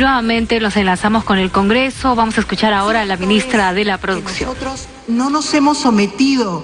nuevamente los enlazamos con el Congreso. Vamos a escuchar ahora a la ministra de la Producción. Nosotros no nos hemos sometido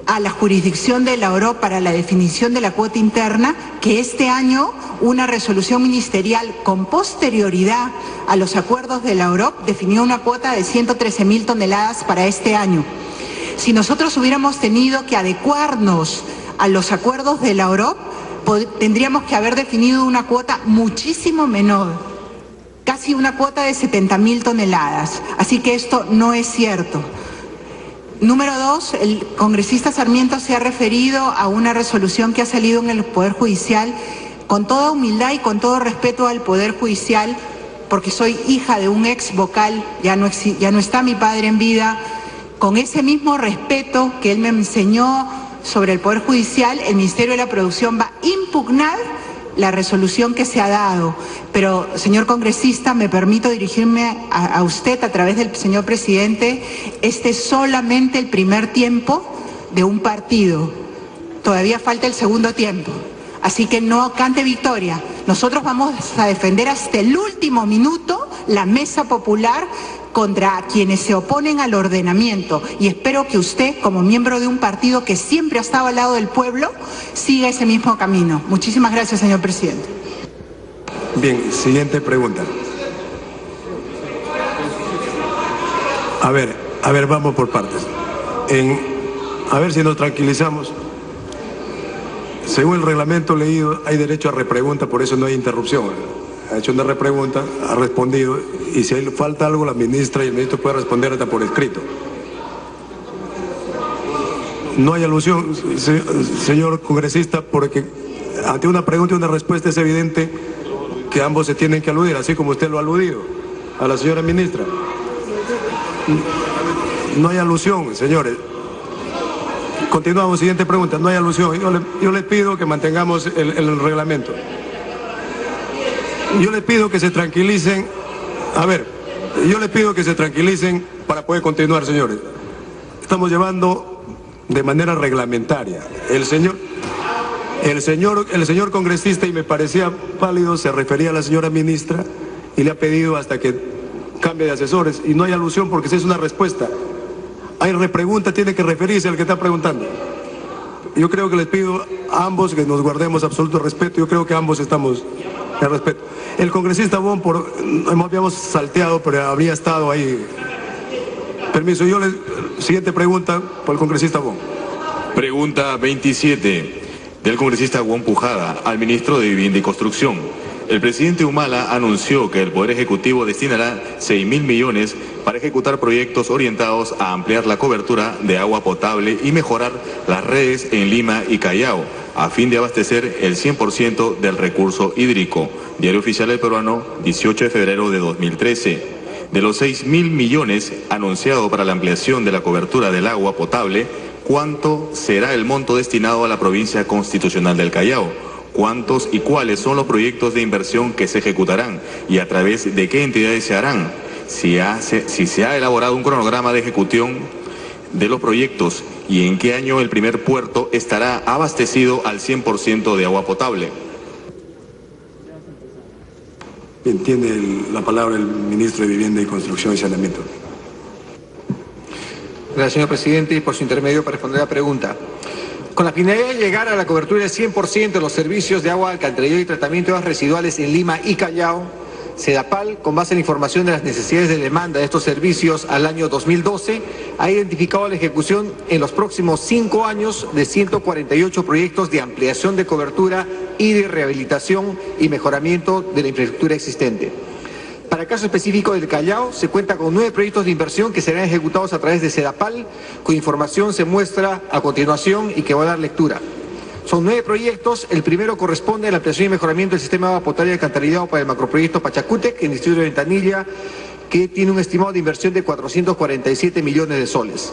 a la jurisdicción de la OROP para la definición de la cuota interna, que este año una resolución ministerial con posterioridad a los acuerdos de la OROP definió una cuota de 113.000 toneladas para este año. Si nosotros hubiéramos tenido que adecuarnos a los acuerdos de la OROP, tendríamos que haber definido una cuota muchísimo menor, casi una cuota de 70.000 toneladas. Así que esto no es cierto. Número dos, el congresista Sarmiento se ha referido a una resolución que ha salido en el Poder Judicial. Con toda humildad y con todo respeto al Poder Judicial, porque soy hija de un ex vocal, ya no está mi padre en vida, con ese mismo respeto que él me enseñó sobre el Poder Judicial, el Ministerio de la Producción va a impugnar la resolución que se ha dado. Pero, señor congresista, me permito dirigirme a usted a través del señor presidente. Este es solamente el primer tiempo de un partido. Todavía falta el segundo tiempo. Así que no cante victoria. Nosotros vamos a defender hasta el último minuto la mesa popular contra quienes se oponen al ordenamiento, y espero que usted, como miembro de un partido que siempre ha estado al lado del pueblo, siga ese mismo camino. Muchísimas gracias, señor presidente. Bien, siguiente pregunta. A ver, vamos por partes. A ver si nos tranquilizamos. Según el reglamento leído, hay derecho a repregunta, por eso no hay interrupción. Ha hecho una repregunta, ha respondido, y si falta algo, la ministra y el ministro pueden responder hasta por escrito. No hay alusión, señor congresista, porque ante una pregunta y una respuesta es evidente que ambos se tienen que aludir, así como usted lo ha aludido a la señora ministra. No hay alusión, señores. Continuamos, siguiente pregunta. No hay alusión. Yo le pido que mantengamos el reglamento. Yo le pido que se tranquilicen. A ver, yo le pido que se tranquilicen para poder continuar, señores. Estamos llevando de manera reglamentaria. El señor congresista, y me parecía válido, se refería a la señora ministra y le ha pedido hasta que cambie de asesores, y no hay alusión porque esa es una respuesta. Hay repregunta, tiene que referirse al que está preguntando. Yo creo que les pido a ambos que nos guardemos absoluto respeto. Yo creo que ambos estamos en respeto. El congresista Bon, habíamos salteado, pero habría estado ahí. Permiso, siguiente pregunta por el congresista Bon. Pregunta 27 del congresista Juan Pujada al ministro de Vivienda y Construcción. El presidente Humala anunció que el Poder Ejecutivo destinará 6.000 millones para ejecutar proyectos orientados a ampliar la cobertura de agua potable y mejorar las redes en Lima y Callao, a fin de abastecer el 100% del recurso hídrico. Diario Oficial del Peruano, 18 de febrero de 2013. De los 6.000 millones anunciados para la ampliación de la cobertura del agua potable, ¿cuánto será el monto destinado a la provincia constitucional del Callao? ¿Cuántos y cuáles son los proyectos de inversión que se ejecutarán y a través de qué entidades se harán? Si se ha elaborado un cronograma de ejecución de los proyectos y en qué año el primer puerto estará abastecido al 100% de agua potable. Bien, tiene la palabra el ministro de Vivienda y Construcción y Saneamiento. Gracias, señor presidente, y por su intermedio para responder la pregunta. Con la finalidad de llegar a la cobertura del 100% de los servicios de agua, alcantarillado y tratamiento de aguas residuales en Lima y Callao, Sedapal, con base en la información de las necesidades de demanda de estos servicios al año 2012, ha identificado la ejecución en los próximos 5 años de 148 proyectos de ampliación de cobertura y de rehabilitación y mejoramiento de la infraestructura existente. Para el caso específico del Callao, se cuenta con 9 proyectos de inversión que serán ejecutados a través de Sedapal, cuya información se muestra a continuación y que va a dar lectura. Son 9 proyectos. El primero corresponde a la ampliación y mejoramiento del sistema de agua potable y alcantarillado para el macroproyecto Pachacútec, en el distrito de Ventanilla, que tiene un estimado de inversión de 447 millones de soles.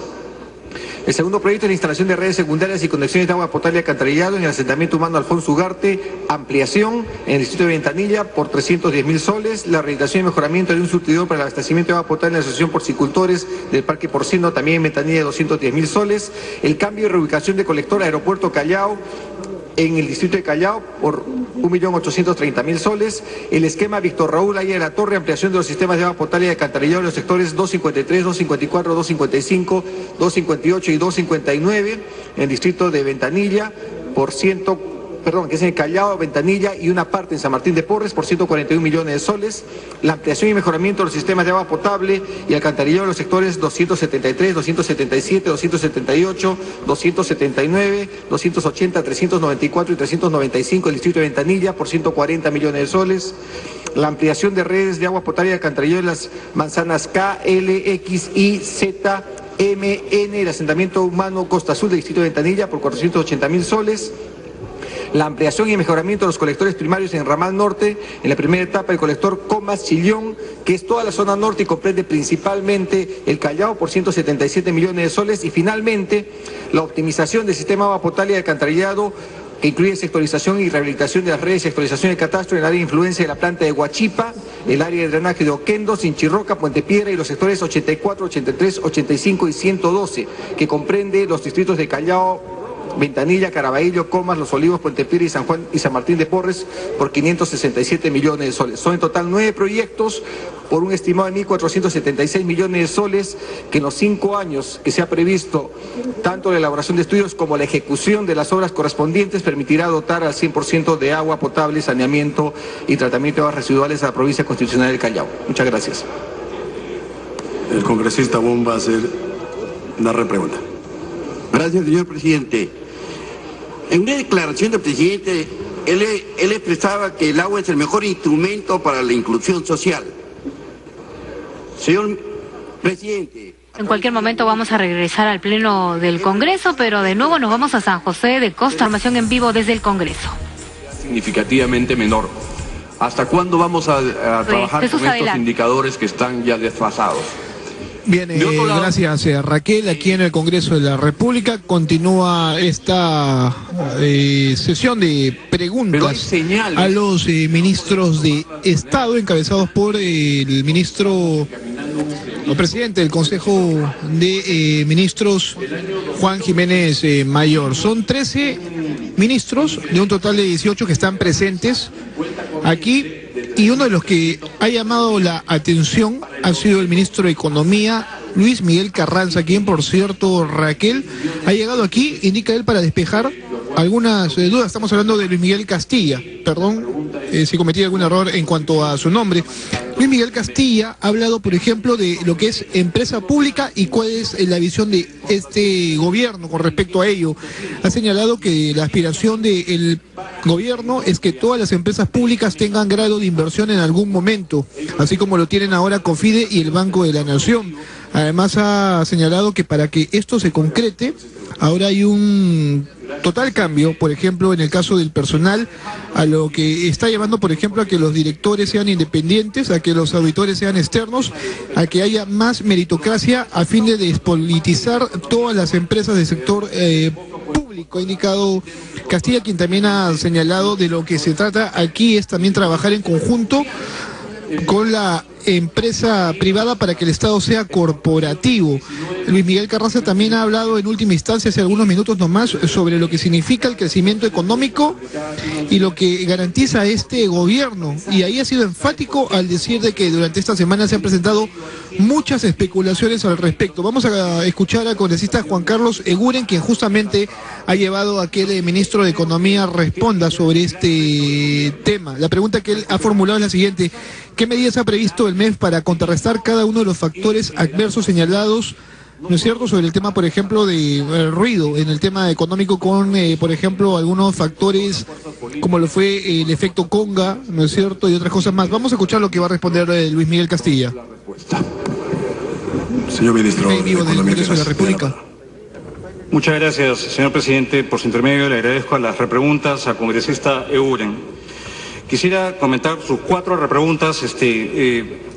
El segundo proyecto es la instalación de redes secundarias y conexiones de agua potable y alcantarillado en el asentamiento humano Alfonso Ugarte, ampliación en el distrito de Ventanilla por 310.000 soles, la rehabilitación y mejoramiento de un surtidor para el abastecimiento de agua potable en la Asociación Porcicultores del Parque Porcino, también en Ventanilla, 210.000 soles, el cambio y reubicación de colector Aeropuerto Callao en el distrito de Callao por 1.830.000 soles. El esquema Víctor Raúl Aya de la Torre, ampliación de los sistemas de agua potable y alcantarillado en los sectores 253, 254, 255, 258 y 259 en el distrito de Ventanilla que es en el Callao, Ventanilla y una parte en San Martín de Porres por 141 millones de soles. La ampliación y mejoramiento de los sistemas de agua potable y alcantarillado en los sectores 273, 277, 278, 279, 280, 394 y 395 del distrito de Ventanilla por 140 millones de soles. La ampliación de redes de agua potable y alcantarillado en las manzanas K, L, X, Y, Z, M, N, el asentamiento humano Costa Azul del distrito de Ventanilla por 480.000 soles. La ampliación y mejoramiento de los colectores primarios en Ramal Norte, en la primera etapa el colector Comas Chillón, que es toda la zona norte y comprende principalmente el Callao por 177 millones de soles. Y finalmente, la optimización del sistema de agua potable y alcantarillado, que incluye sectorización y rehabilitación de las redes y actualización del catastro en el área de influencia de la planta de Huachipa, el área de drenaje de Oquendo, Sinchirroca, Puente Piedra y los sectores 84, 83, 85 y 112, que comprende los distritos de Callao, Ventanilla, Caraballo, Comas, Los Olivos, Puente Piedra y San Juan y San Martín de Porres por 567 millones de soles. Son en total 9 proyectos por un estimado de 1.476 millones de soles, que en los 5 años que se ha previsto tanto la elaboración de estudios como la ejecución de las obras correspondientes permitirá dotar al 100% de agua potable, saneamiento y tratamiento de aguas residuales a la provincia constitucional del Callao. Muchas gracias. El congresista Wong va a hacer una repregunta. Gracias, señor presidente. En una declaración del presidente, él expresaba que el agua es el mejor instrumento para la inclusión social. Señor presidente. En cualquier momento vamos a regresar al pleno del Congreso, pero de nuevo nos vamos a San José de Costa, información en vivo desde el Congreso. Significativamente menor. ¿Hasta cuándo vamos a trabajar con estos indicadores que están ya desfasados? Bien, gracias Raquel. Aquí en el Congreso de la República continúa esta sesión de preguntas a los ministros de Estado, encabezados por el ministro o presidente del Consejo de Ministros, Juan Jiménez Mayor. Son 13 ministros de un total de 18 que están presentes aquí. Y uno de los que ha llamado la atención ha sido el ministro de Economía, Luis Miguel Carranza, quien, por cierto, Raquel, ha llegado aquí, indica él, para despejar algunas dudas. Estamos hablando de Luis Miguel Castilla, perdón si cometí algún error en cuanto a su nombre. Luis Miguel Castilla ha hablado, por ejemplo, de lo que es empresa pública y cuál es la visión de este gobierno con respecto a ello. Ha señalado que la aspiración del gobierno es que todas las empresas públicas tengan grado de inversión en algún momento, así como lo tienen ahora COFIDE y el Banco de la Nación. Además ha señalado que para que esto se concrete, ahora hay un total cambio, por ejemplo, en el caso del personal, a lo que está llevando, por ejemplo, a que los directores sean independientes, a que los auditores sean externos, a que haya más meritocracia a fin de despolitizar todas las empresas del sector público. Ha indicado Castilla, quien también ha señalado de lo que se trata aquí es también trabajar en conjunto con la empresa privada para que el Estado sea corporativo. Luis Miguel Carranza también ha hablado en última instancia, hace algunos minutos nomás, sobre lo que significa el crecimiento económico y lo que garantiza este gobierno. Y ahí ha sido enfático al decir de que durante esta semana se han presentado muchas especulaciones al respecto. Vamos a escuchar al congresista Juan Carlos Eguren, quien justamente ha llevado a que el ministro de Economía responda sobre este tema. La pregunta que él ha formulado es la siguiente: ¿qué medidas ha previsto el MEF para contrarrestar cada uno de los factores adversos señalados, no es cierto, sobre el tema, por ejemplo, de ruido, en el tema económico con, por ejemplo, algunos factores como lo fue el efecto Conga, no es cierto, y otras cosas más? Vamos a escuchar lo que va a responder Luis Miguel Castilla. Señor ministro en vivo del Congreso de la República. Muchas gracias, señor presidente. Por su intermedio le agradezco a las repreguntas al congresista Eguren. Quisiera comentar sus 4 repreguntas.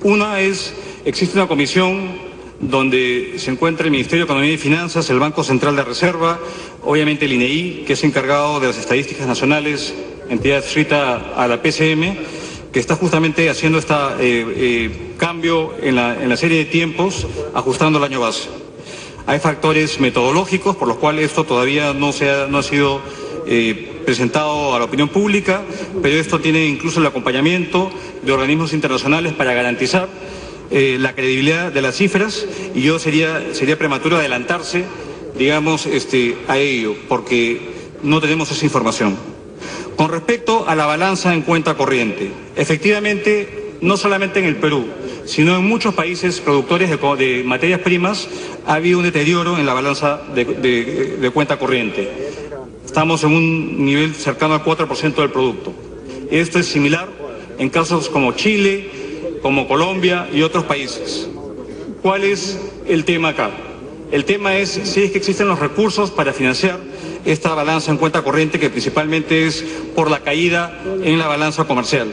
Una es, existe una comisión donde se encuentra el Ministerio de Economía y Finanzas, el Banco Central de Reserva, obviamente el INEI, que es encargado de las estadísticas nacionales, entidad adscrita a la PCM, que está justamente haciendo este cambio en la serie de tiempos, ajustando el año base. Hay factores metodológicos por los cuales esto todavía no ha sido presentado a la opinión pública, pero esto tiene incluso el acompañamiento de organismos internacionales para garantizar la credibilidad de las cifras, y yo sería prematuro adelantarse, digamos, a ello, porque no tenemos esa información. Con respecto a la balanza en cuenta corriente, efectivamente, no solamente en el Perú, sino en muchos países productores de materias primas, ha habido un deterioro en la balanza de cuenta corriente. Estamos en un nivel cercano al 4% del producto. Esto es similar en casos como Chile, como Colombia y otros países. ¿Cuál es el tema acá? El tema es si es que existen los recursos para financiar esta balanza en cuenta corriente, que principalmente es por la caída en la balanza comercial,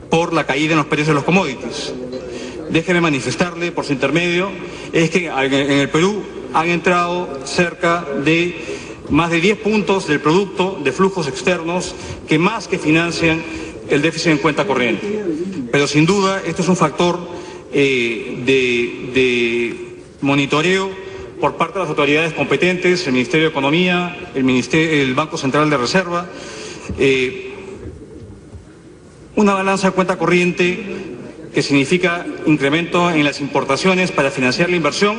por la caída en los precios de los commodities. Déjeme manifestarle, por su intermedio, es que en el Perú han entrado cerca de más de 10 puntos del producto de flujos externos que más que financian el déficit en cuenta corriente. Pero sin duda, esto es un factor de monitoreo por parte de las autoridades competentes, el Ministerio de Economía, el Banco Central de Reserva. Una balanza de cuenta corriente que significa incremento en las importaciones para financiar la inversión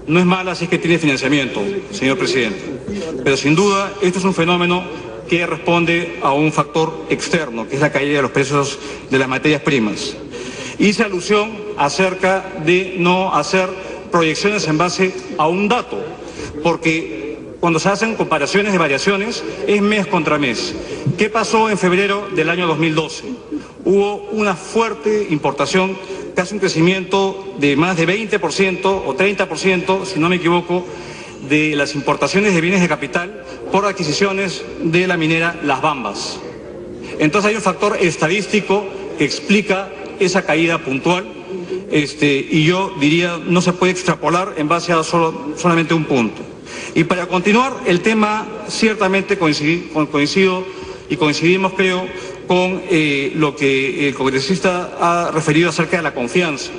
no es mala si es que tiene financiamiento, señor presidente. Pero sin duda, esto es un fenómeno que responde a un factor externo, que es la caída de los precios de las materias primas. Hice alusión acerca de no hacer proyecciones en base a un dato, porque cuando se hacen comparaciones de variaciones es mes contra mes. ¿Qué pasó en febrero del año 2012? Hubo una fuerte importación, casi un crecimiento de más de 20% o 30%, si no me equivoco, de las importaciones de bienes de capital por adquisiciones de la minera Las Bambas. Entonces hay un factor estadístico que explica esa caída puntual, y yo diría no se puede extrapolar en base a solamente un punto. Y para continuar, el tema ciertamente coincido y coincidimos, creo, con lo que el congresista ha referido acerca de la confianza.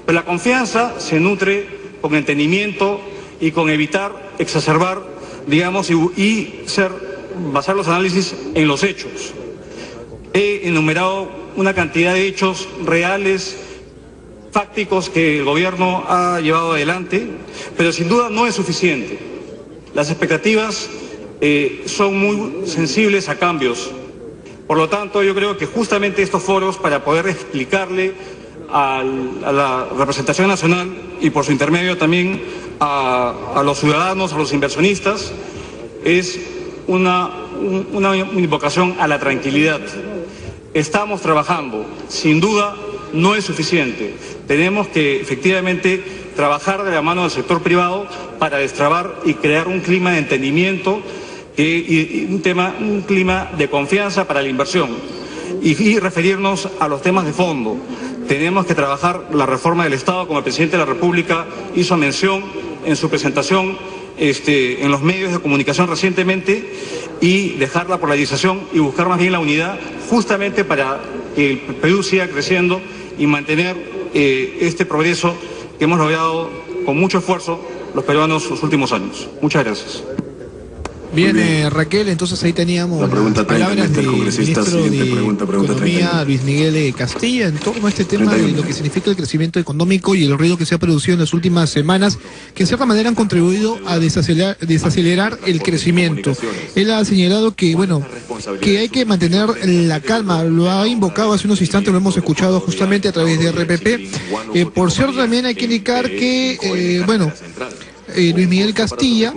Pero la confianza se nutre con entendimiento y con evitar exacerbar, digamos, y basar los análisis en los hechos. He enumerado una cantidad de hechos reales, fácticos, que el gobierno ha llevado adelante, pero sin duda no es suficiente. Las expectativas son muy sensibles a cambios. Por lo tanto, yo creo que justamente estos foros, para poder explicarle a la representación nacional y por su intermedio también a los ciudadanos, a los inversionistas, es una invocación a la tranquilidad. Estamos trabajando, sin duda no es suficiente. Tenemos que efectivamente trabajar de la mano del sector privado para destrabar y crear un clima de entendimiento y un clima de confianza para la inversión y referirnos a los temas de fondo. Tenemos que trabajar la reforma del Estado, como el presidente de la República hizo mención en su presentación en los medios de comunicación recientemente, y dejar la polarización y buscar más bien la unidad, justamente para que el Perú siga creciendo y mantener este progreso que hemos logrado con mucho esfuerzo los peruanos los últimos años. Muchas gracias. Bien, Raquel, entonces ahí teníamos las palabras del ministro de Economía, Luis Miguel Castilla, en torno a este tema de lo que significa el crecimiento económico y el ruido que se ha producido en las últimas semanas, que en cierta manera han contribuido a desacelerar el crecimiento. Él ha señalado que, bueno, que hay que mantener la calma, lo ha invocado hace unos instantes, lo hemos escuchado justamente a través de RPP. Por cierto, también hay que indicar que, Luis Miguel Castilla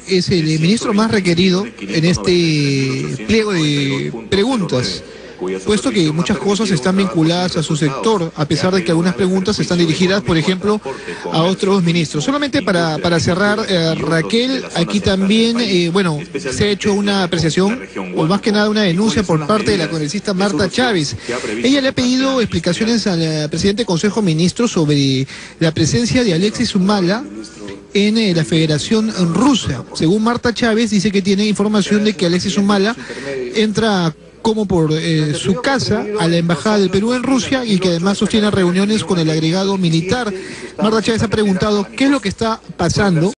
es el ministro más requerido en este pliego de preguntas, puesto que muchas cosas están vinculadas a su sector, a pesar de que algunas preguntas están dirigidas, por ejemplo, a otros ministros. Solamente para cerrar, Raquel, aquí también, se ha hecho una apreciación, o más que nada una denuncia por parte de la congresista Marta Chávez. Ella le ha pedido explicaciones al presidente del Consejo de Ministros sobre la presencia de Alexis Humala en la Federación Rusa. Según Marta Chávez, dice que tiene información de que Alexis Humala entra como por su casa a la Embajada del Perú en Rusia, y que además sostiene reuniones con el agregado militar. Marta Chávez ha preguntado qué es lo que está pasando